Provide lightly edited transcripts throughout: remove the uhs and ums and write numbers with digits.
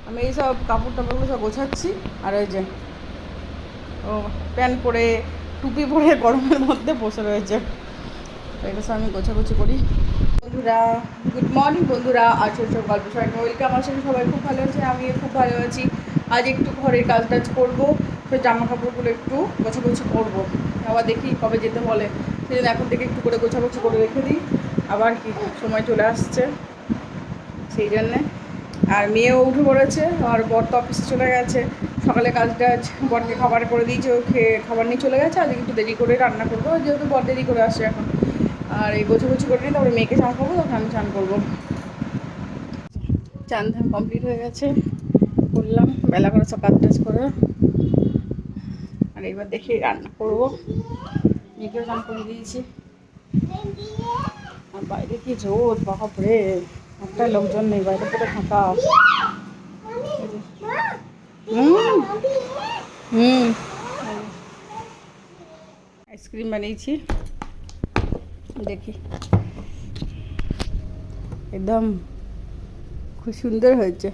আমি এইসব কাপড় টাপড়গুলো সব গোছাচ্ছি। আর ওই যে ও প্যান্ট পরে টুপি পরে গরমের মধ্যে বসে রয়েছে। এটা সব আমি গোছাগুছি করি। বন্ধুরা গুড মর্নিং বন্ধুরা, আজকে সব গল্প সবাইকে ওয়েলকাম। আসলে সবাই খুব ভালো আছে, আমিও খুব ভালো আছি। আজ একটু ঘরের কাজ টাজ করবো, তো জামা কাপড়গুলো একটু গোছাগুছি করবো। আবার দেখি কবে যেতে বলে, সেদিন এখন থেকে একটু করে গোছাগুছি করে রেখে দিই। আবার কি সময় চলে আসছে সেই জন্যে। আর মেয়েও উঠে পড়েছে, আর বর তো অফিসে চলে গেছে। সকালে কাজ টাজ বরকে খাবার করে দিয়েছে, ও খেয়ে খাবার নিয়ে চলে গেছে। আজ একটু দেরি করে রান্না করবো, যেহেতু বর দেরি করে আসে এখন। আর এই গোছাগুছি করে নিই, তারপরে মেয়েকে চান করবো, তখন আমি চান করবো। চান ধান কমপ্লিট হয়ে গেছে, করলাম বেলা করে সব কাজ টাজ করে। আর এবার দেখি রান্না করবো। মেয়েকেও চান করে দিয়েছি। আর বাইরে কি রোদ বাপরে, একটা লোকজন নেই, বাইরে পুরো ফাঁকা। আইসক্রিম বানিয়েছি, দেখি একদম খুব সুন্দর হয়েছে।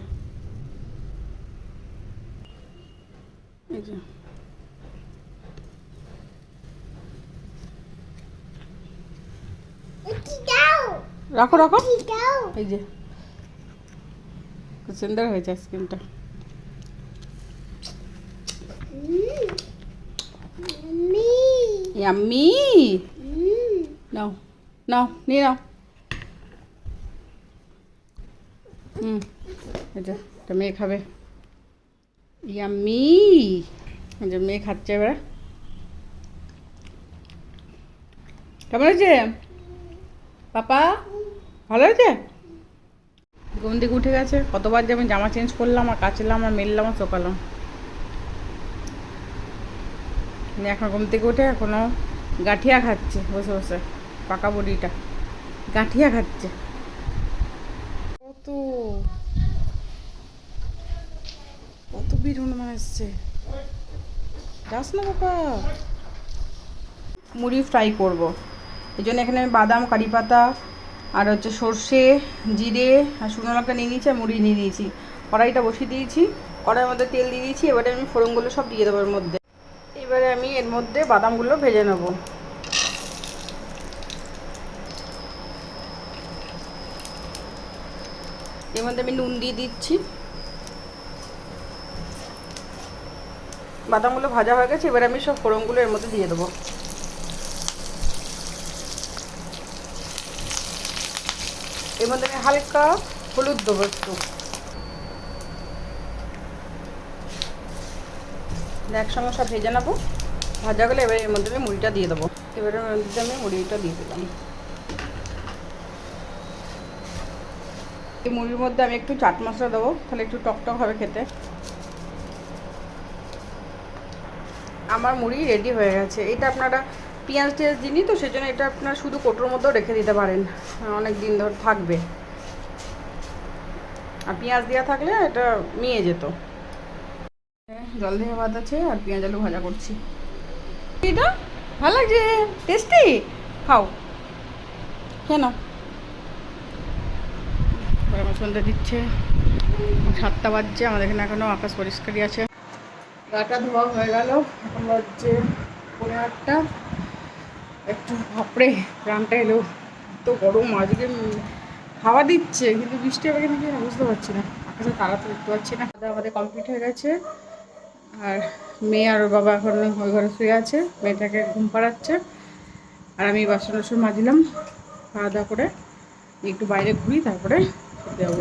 রাখো রাখো, এই যে খুব সুন্দর হয়েছে আইসক্রিমটা। ইয়াম্মি, নাও নাও নিয়ে নাও। এটা মেয়ে খাবে। ইয়াম্মি, এই যে মেয়ে খাচ্ছে এবার। কেমন হয়েছে পাপা? ভালো হয়েছে? ঘুম থেকে উঠে গেছে, কতবার যে আমি জামা চেঞ্জ করলাম আর কাচলাম আর মেললাম আর শোকালাম। এখন ঘুম থেকে উঠে এখনো গাঁঠিয়া খাচ্ছে বসে বসে, পাকা বড়িটা গাঁঠিয়া খাচ্ছে। কত কত বীর হনুমান এসছে, যাস না বাবা। মুড়ি ফ্রাই করব, এই জন্য এখানে আমি বাদাম, কারি পাতা আর হচ্ছে সর্ষে, জিরে আর শুকনো লঙ্কা নিয়ে নিয়েছি, আর মুড়ি নিয়ে নিয়েছি। কড়াইটা বসিয়ে দিয়েছি, কড়াইয়ের মধ্যে তেল দিয়ে দিয়েছি। এবারে আমি ফোড়নগুলো সব দিয়ে দেবো এর মধ্যে। এবারে আমি এর মধ্যে বাদামগুলো ভেজে নেব। এর মধ্যে আমি নুন দিয়ে দিচ্ছি। বাদামগুলো ভাজা হয়ে গেছে, এবারে আমি সব ফোড়নগুলো এর মধ্যে দিয়ে দেবো। এর মধ্যে আমি হালকা হলুদ দেবো একটু, একসঙ্গে সব ভেজে নেবো। ভাজা গেলে এবার এর মধ্যে আমি মুড়িটা দিয়ে দেবো। এবারে এর মধ্যে আমি মুড়িটা দিয়ে দিলাম। এই মুড়ির মধ্যে আমি একটু চাট মশলা দেবো, তাহলে একটু টকটক হবে খেতে। আমার মুড়ি রেডি হয়ে গেছে। এটা আপনারা পেঁয়াজ টিয়াজ দিনই তো, সেজন্য এটা আপনারা শুধু কোটোর মধ্যেও রেখে দিতে পারেন, অনেক দিন ধরে থাকবে। আর পেঁয়াজ দেওয়া থাকলে এটা মিয়ে যেত। জল দিয়ে ভাত আছে আর পেঁয়াজ আলু ভাজা করছি। এটা ভালো লাগছে, টেস্টি। খাও, কেন আমার সন্ধ্যা দিচ্ছে। 7টা বাজছে, আমাদের এখানে এখনও আকাশ পরিষ্কারই আছে। গাটা ধোয়া হয়ে গেল, এখন বাজছে 8:30। একটু ভাপড়ে প্রাণটা এলো, তো গরম আজকে। হাওয়া দিচ্ছে কিন্তু বৃষ্টি হবে কিনা কি বুঝতে পারছি না, আকাশে তারা তো দেখতে পাচ্ছি না। আমাদের কমপ্লিট হয়ে গেছে। আর মেয়ে আর ওর বাবা এখন ওই ঘরে শুয়ে আছে, মেয়েটাকে ঘুম পাড়াচ্ছে। আর আমি বাসন টাসন মাজলাম, খাওয়া দাওয়া করে একটু বাইরে ঘুরি, তারপরে শুতে যাবো।